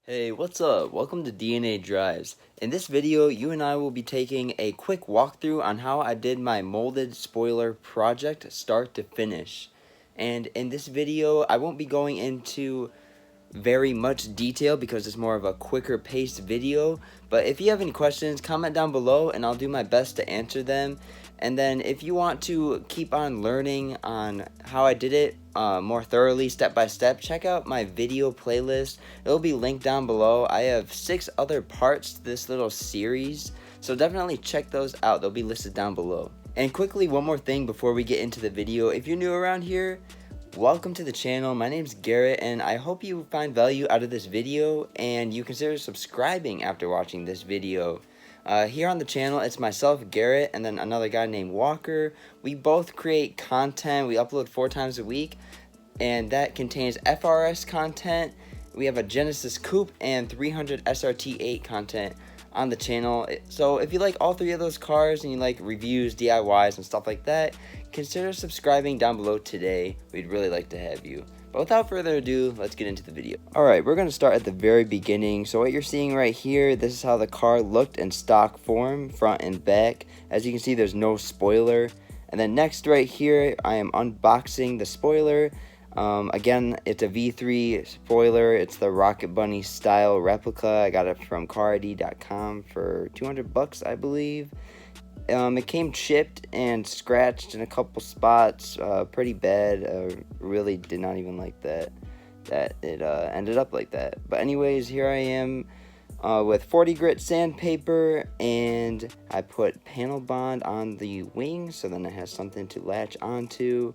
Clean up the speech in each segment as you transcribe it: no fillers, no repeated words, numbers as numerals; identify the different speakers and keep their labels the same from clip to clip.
Speaker 1: Hey, what's up? Welcome to DNA Drives. In this video, you and I will be taking a quick walkthrough on how I did my molded spoiler project start to finish. And in this video, I won't be going into very much detail because it's more of a quicker paced video, but if you have any questions, comment down below and I'll do my best to answer them. And then if you want to keep on learning on how I did it more thoroughly, step by step, check out my video playlist. It'll be linked down below. I have 6 other parts to this little series, so definitely check those out. They'll be listed down below. And quickly, one more thing before we get into the video. If you're new around here, welcome to the channel. My name's Garrett and I hope you find value out of this video and you consider subscribing after watching this video. Here on the channel, it's myself, Garrett, and then another guy named Walker. We both create content. We upload 4 times a week, and that contains FRS content. We have a Genesis Coupe and 300 SRT8 content on the channel. So if you like all 3 of those cars and you like reviews, DIYs, and stuff like that, consider subscribing down below today. We'd really like to have you. But without further ado, let's get into the video. Alright, we're going to start at the very beginning. So what you're seeing right here, this is how the car looked in stock form, front and back. As you can see, there's no spoiler. And then next right here, I am unboxing the spoiler. Again, it's a V3 spoiler. It's the Rocket Bunny style replica. I got it from CarID.com for 200 bucks, I believe. It came chipped and scratched in a couple spots, pretty bad. Really did not even like that it ended up like that. But anyways, here I am with 40 grit sandpaper, and I put panel bond on the wing so then it has something to latch onto.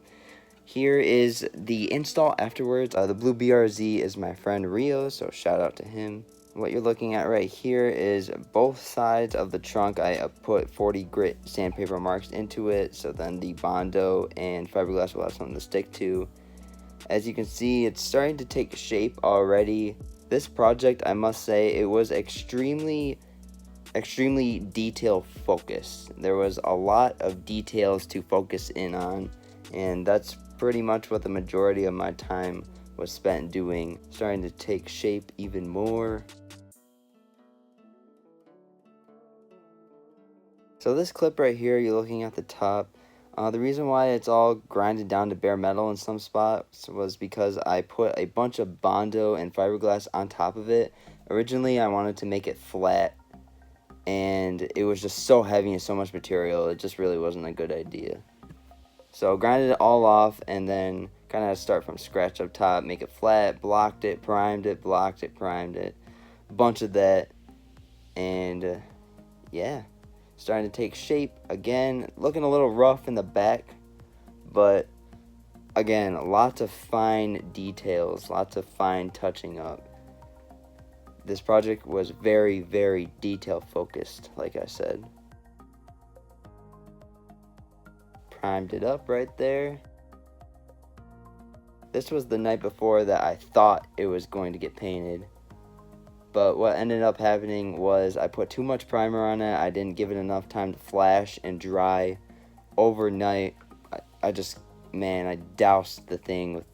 Speaker 1: Here is the install afterwards. The blue BRZ is my friend Rio, so shout out to him. What you're looking at right here is both sides of the trunk. I put 40 grit sandpaper marks into it, so then the Bondo and fiberglass will have something to stick to. As you can see, it's starting to take shape already. This project, I must say, it was extremely detail focused. There was a lot of details to focus in on, and that's pretty much what the majority of my time was spent doing. Starting to take shape even more. So this clip right here, you're looking at the top. The reason why it's all grinded down to bare metal in some spots was because I put a bunch of Bondo and fiberglass on top of it. Originally, I wanted to make it flat, and it was just so heavy and so much material, it just really wasn't a good idea. So grinded it all off, and then kind of had to start from scratch up top, make it flat, blocked it, primed it, blocked it, primed it. A bunch of that, and yeah. Starting to take shape again, looking a little rough in the back, but again, lots of fine details, lots of fine touching up. This project was very detail focused, like I said. Primed it up right there. This was the night before that I thought it was going to get painted. But what ended up happening was I put too much primer on it. I didn't give it enough time to flash and dry overnight. I doused the thing with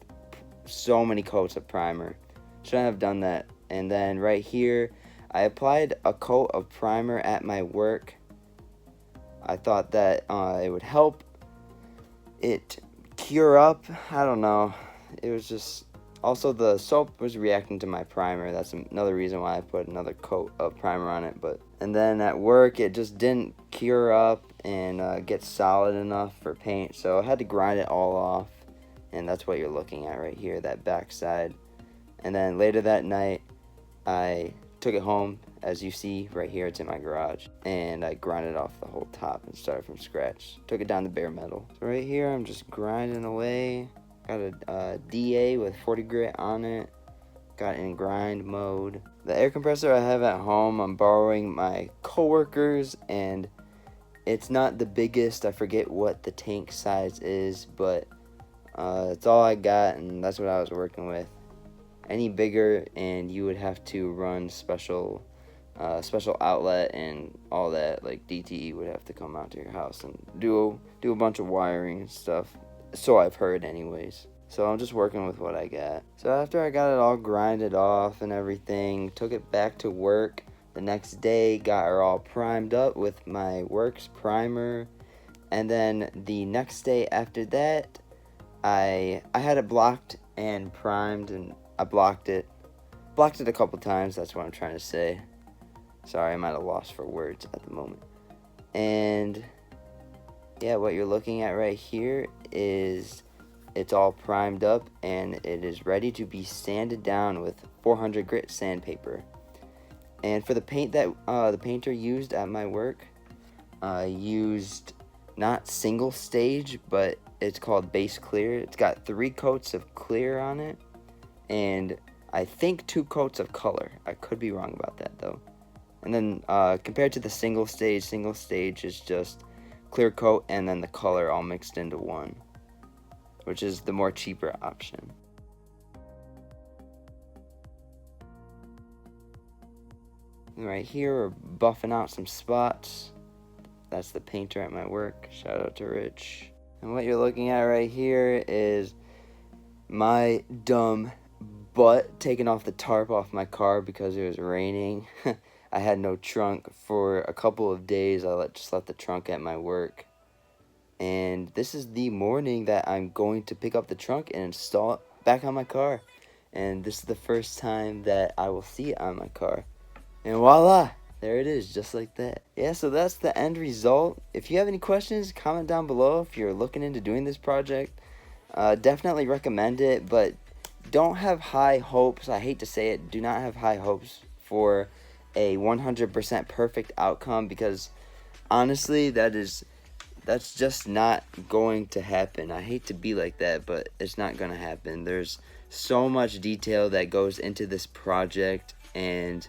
Speaker 1: so many coats of primer. Shouldn't have done that. And then right here, I applied a coat of primer at my work. I thought that it would help it cure up. I don't know. It was just... Also, the soap was reacting to my primer. That's another reason why I put another coat of primer on it. And then at work, it just didn't cure up and get solid enough for paint. So I had to grind it all off. And that's what you're looking at right here, that back side. And then later that night, I took it home. As you see right here, it's in my garage. And I grinded off the whole top and started from scratch. Took it down to bare metal. So right here, I'm just grinding away. Got a DA with 40 grit on it. Got it in grind mode. The air compressor I have at home, I'm borrowing my coworkers, and it's not the biggest. I forget what the tank size is, but it's all I got, and that's what I was working with. Any bigger, and you would have to run special outlet and all that. Like DTE would have to come out to your house and do a bunch of wiring and stuff. So I've heard anyways. So I'm just working with what I got. So after I got it all grinded off and everything, took it back to work the next day, got her all primed up with my Works primer. And then the next day after that, I had it blocked and primed, and I blocked it a couple times. That's what I'm trying to say. Sorry, I'm at a loss for words at the moment. And yeah, what you're looking at right here is it's all primed up and it is ready to be sanded down with 400 grit sandpaper. And for the paint that the painter used at my work, used not single stage, but it's called base clear. It's got 3 coats of clear on it, and I think 2 coats of color. I could be wrong about that though. And then compared to the single stage is just clear coat and then the color all mixed into one, which is the more cheaper option. And right here we're buffing out some spots. That's the painter at my work. Shout out to Rich. And what you're looking at right here is my dumb butt taking off the tarp off my car because it was raining. I had no trunk for a couple of days. I just left the trunk at my work. And this is the morning that I'm going to pick up the trunk and install it back on my car. And this is the first time that I will see it on my car. And voila! There it is, just like that. Yeah, so that's the end result. If you have any questions, comment down below if you're looking into doing this project. Definitely recommend it, but don't have high hopes. I hate to say it, do not have high hopes for a 100% perfect outcome, because honestly, that's just not going to happen. I hate to be like that, but it's not going to happen. There's so much detail that goes into this project, and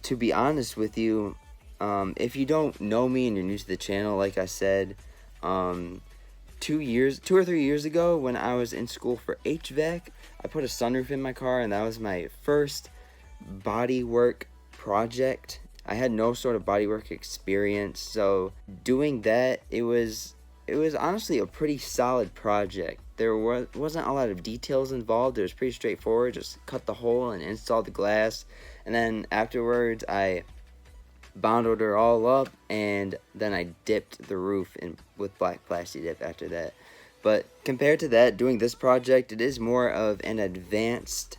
Speaker 1: to be honest with you, if you don't know me and you're new to the channel, like I said, 2 or 3 years ago when I was in school for HVAC, I put a sunroof in my car, and that was my first bodywork project. I had no sort of bodywork experience, so doing that, it was honestly a pretty solid project. There wasn't a lot of details involved. It was pretty straightforward. Just cut the hole and install the glass, and then afterwards I bonded her all up, and then I dipped the roof with black plasti dip after that. But compared to that, doing this project, it is more of an advanced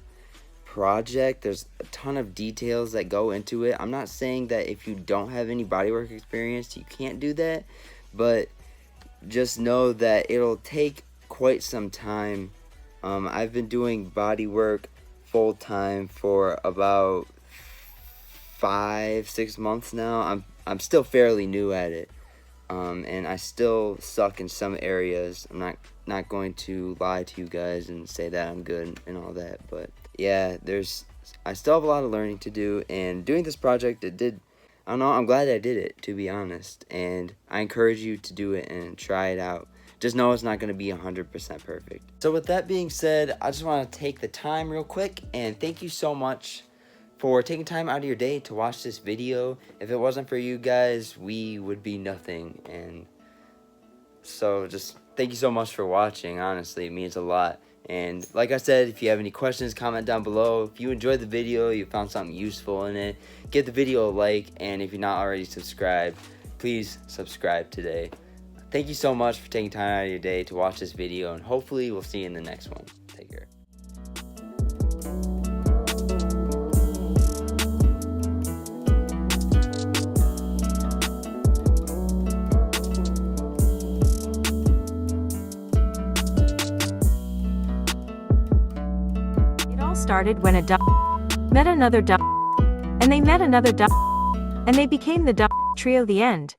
Speaker 1: project. There's a ton of details that go into it. I'm not saying that if you don't have any bodywork experience you can't do that, but just know that it'll take quite some time. I've been doing bodywork full time for about 5-6 months now. I'm still fairly new at it, and I still suck in some areas. I'm not going to lie to you guys and say that I'm good and all that, but yeah, I still have a lot of learning to do, and doing this project, I don't know, I'm glad I did it, to be honest, and I encourage you to do it and try it out. Just know it's not going to be 100% perfect. So with that being said, I just want to take the time real quick and thank you so much for taking time out of your day to watch this video. If it wasn't for you guys, we would be nothing, and so just thank you so much for watching. Honestly, it means a lot. And like I said, if you have any questions, comment down below. If you enjoyed the video, you found something useful in it, give the video a like, and if you're not already subscribed, please subscribe today. Thank you so much for taking time out of your day to watch this video, and hopefully we'll see you in the next one. Take care.
Speaker 2: Started when a dog met another dog, and they met another dog, and they became the dog trio. The end.